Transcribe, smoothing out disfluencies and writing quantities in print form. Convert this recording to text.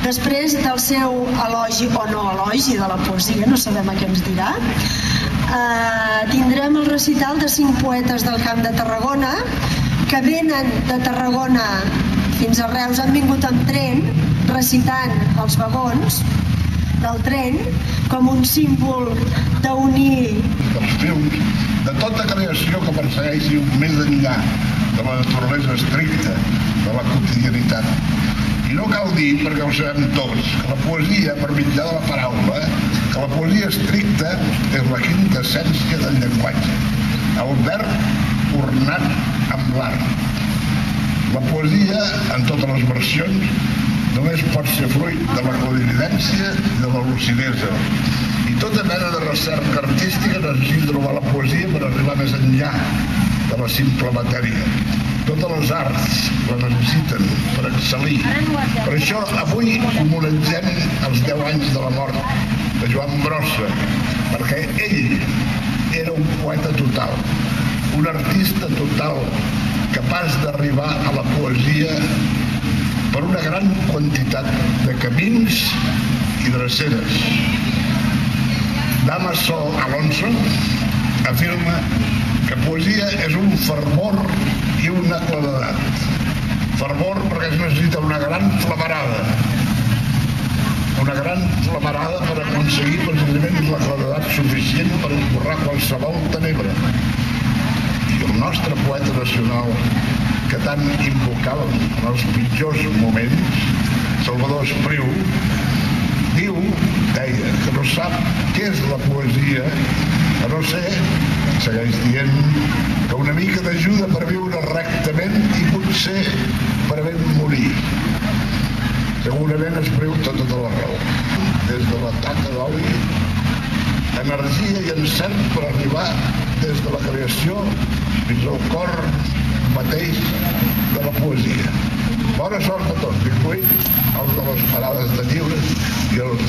Després del seu elogi o no elogi de la poesia, no sabem a què ens dirà, tindrem el recital de 5 poetes del Camp de Tarragona que venen de Tarragona fins a Reus, han vingut amb tren recitant els vagons del tren com un símbol d'unir dels films, de tota creació que persegueixi més enllà de la naturalesa estricta de la quotidianitat. I no cal dir, perquè ho sabem tots, que la poesia, per mitjà de la paraula, que la poesia estricta és la quinta essència del llenguatge, el verb ornat amb l'art. La poesia, en totes les versions, només pot ser fruit de la clarividència i de la lucidesa. I tota mena de recerca artística necessita trobar la poesia per arribar més enllà de la simple matèria. Totes les arts la necessiten per excel·lir. Per això avui commemorem els 10 anys de la mort de Joan Brossa, perquè ell era un poeta total, un artista total, capaç d'arribar a la poesia per una gran quantitat de camins i dreceres. Damaso Alonso afirma que poesia és un fervor i una claredat. Fervor perquè es necessita una gran flamarada per aconseguir precisament la claredat suficient per esborrar qualsevol tenebra. I el nostre poeta nacional, que tant invocàvem en els pitjors moments, Salvador Espriu, deia que no sap què és la poesia, a no ser, segueix dient, que una mica d'ajuda per viure rectament i potser per ben morir. Segurament Espriu té tota la raó. Des de la taca d'oli, energia i encert per arribar des de la creació fins al cor mateix de la poesia. Bona sort a tots, incloït els de les parades de llibres i els